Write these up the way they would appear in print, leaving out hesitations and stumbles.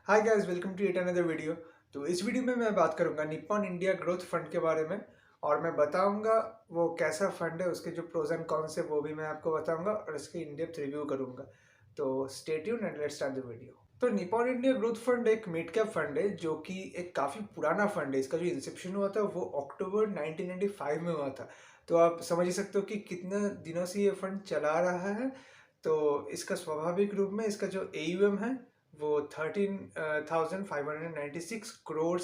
Hi guys, welcome to yet another video. तो इस video में मैं बात करूंगा निप्पॉन इंडिया ग्रोथ फंड के बारे में। और मैं बताऊंगा वो कैसा फंड है, उसके जो प्रोज एंड कॉन्स है वो भी मैं आपको बताऊंगा और इसके इन डेप्थ रिव्यू करूंगा। तो stay tuned and let's start the video. तो निप्पॉन इंडिया ग्रोथ फंड एक मिड कैप फंड है जो कि एक काफ़ी पुराना फंड है। इसका जो इंसेप्शन हुआ था वो अक्टूबर 1995 में हुआ था। तो आप समझ ही सकते हो कि कितने दिनों से ये फंड चला रहा है। तो इसका स्वाभाविक रूप में इसका जो AUM है वो 13,596 करोड़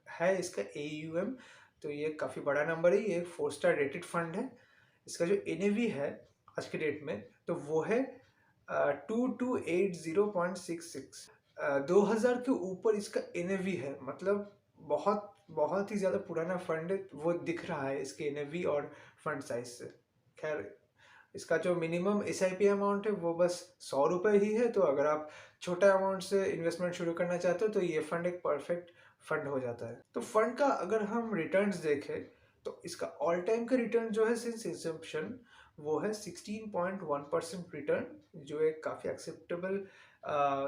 है इसका AUM। तो ये काफ़ी बड़ा नंबर है, ये 4 स्टार रेटेड फंड है। इसका जो NAV है आज के डेट में तो वो है 2280.66। 2000 के ऊपर इसका NAV है, मतलब बहुत बहुत ही ज़्यादा पुराना फंड है, वो दिख रहा है इसके NAV और फंड साइज से। खैर, इसका जो मिनिमम SIP अमाउंट है वो बस 100 रुपये ही है। तो अगर आप छोटा अमाउंट से इन्वेस्टमेंट शुरू करना चाहते हो तो ये फंड एक परफेक्ट फंड हो जाता है। तो फंड का अगर हम रिटर्न्स देखें तो इसका ऑल टाइम का रिटर्न जो है सिंस इंसेप्शन वो है 16.1% रिटर्न, जो एक काफ़ी एक्सेप्टेबल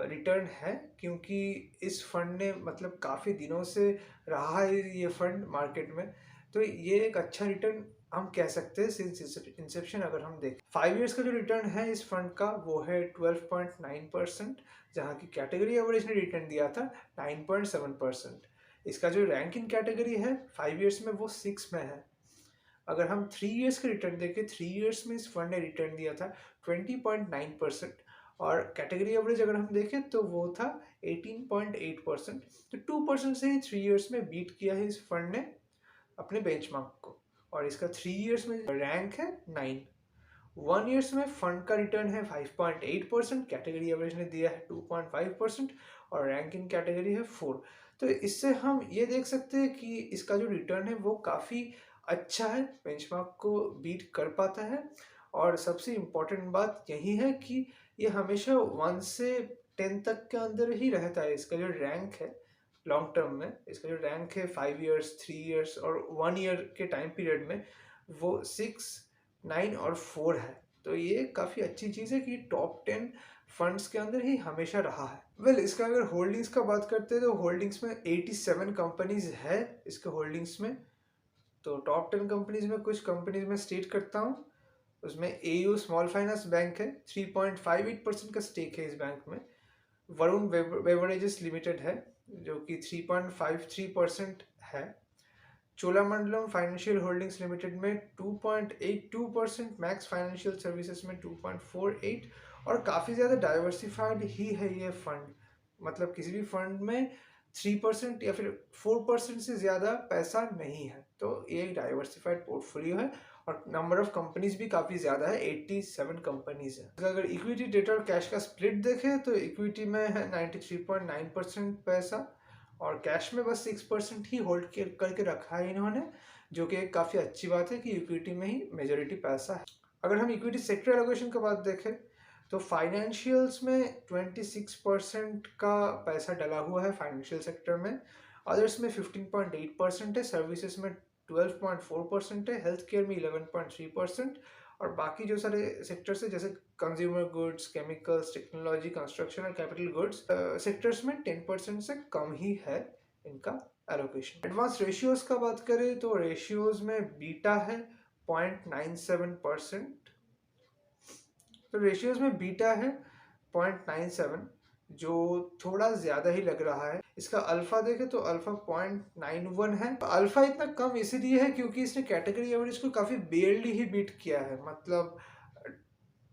रिटर्न है, क्योंकि इस फंड ने मतलब काफ़ी दिनों से रहा है ये फंड मार्केट में। तो ये एक अच्छा रिटर्न हम कह सकते हैं सिंस इंसेप्शन। अगर हम देखें 5 इयर्स का जो रिटर्न है इस फंड का वो है 12.9%, जहाँ की कैटेगरी एवरेज ने रिटर्न दिया था 9.7%। इसका जो रैंक इन कैटेगरी है 5 इयर्स में वो 6 में है। अगर हम 3 इयर्स का रिटर्न देखें, 3 इयर्स में इस फंड ने रिटर्न दिया था 20.9%। और कैटेगरी एवरेज अगर हम देखें तो वो था 18.8%। तो 2% से ही 3 इयर्स में बीट किया है इस फंड ने अपने बेंचमार्क को। और इसका 3 इयर्स में रैंक है 9। 1 इयर्स में फंड का रिटर्न है 5.8%, कैटेगरी एवरेज ने दिया है 2.5% और रैंक इन कैटेगरी है 4। तो इससे हम ये देख सकते हैं कि इसका जो रिटर्न है वो काफ़ी अच्छा है, बेंचमार्क को बीट कर पाता है। और सबसे इम्पोर्टेंट बात यही है कि ये हमेशा 1 से 10 तक के अंदर ही रहता है। इसका जो रैंक है लॉन्ग टर्म में, इसका जो रैंक है 5 इयर्स, 3 इयर्स और 1 ईयर के टाइम पीरियड में वो 6, 9 और 4 है। तो ये काफ़ी अच्छी चीज़ है कि टॉप 10 फंड्स के अंदर ही हमेशा रहा है। इसका अगर होल्डिंग्स का बात करते हैं तो होल्डिंग्स में 87 कंपनीज है इसके होल्डिंग्स में। तो टॉप 10 कंपनीज में कुछ कंपनीज में स्टेट करता हूँ। उसमें AU स्मॉल फाइनेंस बैंक है, 3.58% का स्टेक है इस बैंक में। वरुण बेवरेजेस लिमिटेड है जो कि 3.53% है। चोलामंडलम फाइनेंशियल होल्डिंग्स लिमिटेड में 2.82%, मैक्स फाइनेंशियल सर्विसेज में 2.48। और काफ़ी ज़्यादा डाइवर्सिफाइड ही है ये फंड, मतलब किसी भी फंड में 3% या फिर 4% से ज़्यादा पैसा नहीं है। तो ये एक डाइवर्सिफाइड पोर्टफोलियो है और नंबर ऑफ कंपनीज भी काफ़ी ज़्यादा है, 87 कंपनीज है। अगर इक्विटी डेट और कैश का स्प्लिट देखें तो इक्विटी में है 93.9% पैसा और कैश में बस 6% ही होल्ड करके रखा है इन्होंने, जो कि एक काफ़ी अच्छी बात है कि इक्विटी में ही मेजोरिटी पैसा है। अगर हम इक्विटी सेक्टर एलोकेशन की बात देखें तो फाइनेंशियल्स में 26% का पैसा डला हुआ है फाइनेंशियल सेक्टर में। अदर्स में 15.8% है, सर्विसेज में 12.4% है, हेल्थ केयर में 11.3% और बाकी जो सारे सेक्टर्स है जैसे consumer goods, chemicals, technology, construction और कैपिटल गुड्स सेक्टर्स में 10% से कम ही है इनका एलोकेशन। एडवांस रेशियोज का बात करें तो रेशियोज में बीटा है 0.97%। तो रेशियोज में बीटा है 0.97, जो थोड़ा ज़्यादा ही लग रहा है। इसका अल्फा देखें तो अल्फा 0.91 है। अल्फा इतना कम इसलिए है क्योंकि इसने कैटेगरी एवरेज को काफ़ी बेयरली ही बीट किया है, मतलब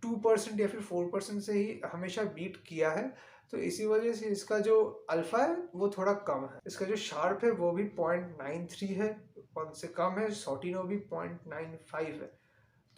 2% या फिर 4% से ही हमेशा बीट किया है। तो इसी वजह से इसका जो अल्फा है वो थोड़ा कम है। इसका जो शार्प है वो भी 0.93 है, 1 से कम है। सॉटिनो भी 0.95 है।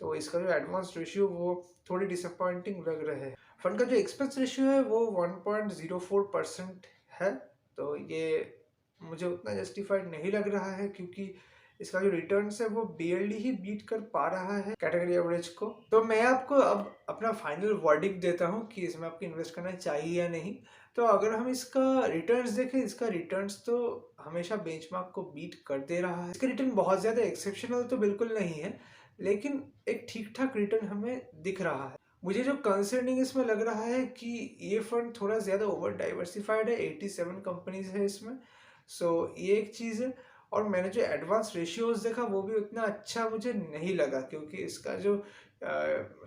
तो इसका जो एडवांस रेशियो वो थोड़ी डिसअपॉइंटिंग लग रहे हैं। फंड का जो एक्सपेंस रेशियो है वो 1.04% है। तो ये मुझे उतना जस्टिफाइड नहीं लग रहा है क्योंकि इसका जो रिटर्न्स है वो बेयरली ही बीट कर पा रहा है कैटेगरी एवरेज को। तो मैं आपको अब अपना फाइनल वर्डिक्ट देता हूँ कि इसमें आपको इन्वेस्ट करना चाहिए या नहीं। तो अगर हम इसका रिटर्न्स देखें, इसका रिटर्न्स तो हमेशा बेंचमार्क को बीट कर दे रहा है। इसका रिटर्न बहुत ज़्यादा एक्सेप्शनल तो बिल्कुल नहीं है, लेकिन एक ठीक ठाक रिटर्न हमें दिख रहा है। मुझे जो कंसर्निंग इसमें लग रहा है कि ये फंड थोड़ा ज़्यादा ओवर डाइवर्सिफाइड है, 87 कंपनीज है इसमें। सो ये एक चीज़ है। और मैंने जो एडवांस रेशियोज देखा वो भी उतना अच्छा मुझे नहीं लगा, क्योंकि इसका जो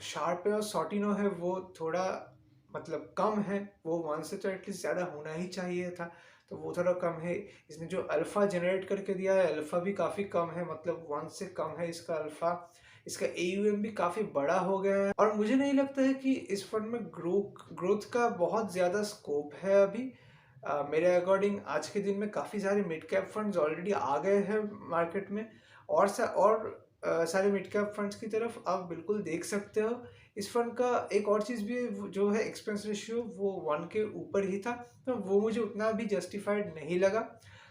शार्प है और सॉटिनो है वो थोड़ा मतलब कम है। वो 1 से तो एटलीस्ट ज़्यादा होना ही चाहिए था, तो वो थोड़ा कम है। इसने जो अल्फ़ा जनरेट करके दिया है, अल्फ़ा भी काफ़ी कम है, मतलब 1 से कम है इसका अल्फ़ा। इसका AUM भी काफ़ी बड़ा हो गया है, और मुझे नहीं लगता है कि इस फंड में ग्रोथ का बहुत ज़्यादा स्कोप है अभी। मेरे अकॉर्डिंग आज के दिन में काफ़ी सारे मिड कैप फंड्स ऑलरेडी आ गए हैं मार्केट में, और सारे मिड कैप फंड्स की तरफ आप बिल्कुल देख सकते हो। इस फंड का एक और चीज़ भी है, जो है एक्सपेंस रेशियो, वो 1 के ऊपर ही था, तो वो मुझे उतना भी जस्टिफाइड नहीं लगा।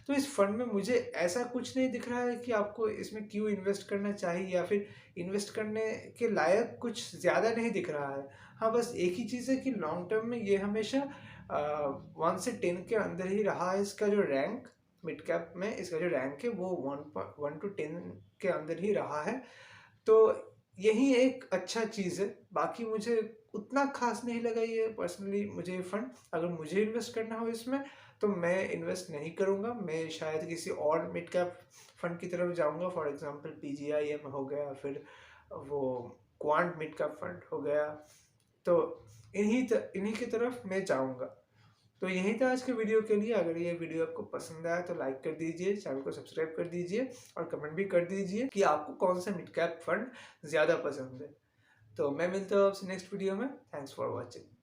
तो इस फंड में मुझे ऐसा कुछ नहीं दिख रहा है कि आपको इसमें क्यों इन्वेस्ट करना चाहिए, या फिर इन्वेस्ट करने के लायक कुछ ज़्यादा नहीं दिख रहा है। हाँ, बस एक ही चीज़ है कि लॉन्ग टर्म में ये हमेशा 1 से 10 के अंदर ही रहा है। इसका जो रैंक मिड कैप में, इसका जो रैंक है वो 1 to 10 के अंदर ही रहा है। तो यही एक अच्छा चीज़ है। बाकी मुझे उतना खास नहीं लगा ये पर्सनली, मुझे ये फंड। अगर मुझे इन्वेस्ट करना हो इसमें तो मैं इन्वेस्ट नहीं करूँगा। मैं शायद किसी और मिड कैप फंड की तरफ जाऊँगा। फॉर एग्जांपल PGIM हो गया, फिर वो क्वांट मिड कैप फंड हो गया। तो इन्हीं की तरफ मैं जाऊँगा। तो यही था आज के वीडियो के लिए। अगर ये वीडियो आपको पसंद आया तो लाइक कर दीजिए, चैनल को सब्सक्राइब कर दीजिए, और कमेंट भी कर दीजिए कि आपको कौन सा मिड कैप फंड ज़्यादा पसंद है। तो मैं मिलता हूँ आपसे नेक्स्ट वीडियो में। Thanks for watching.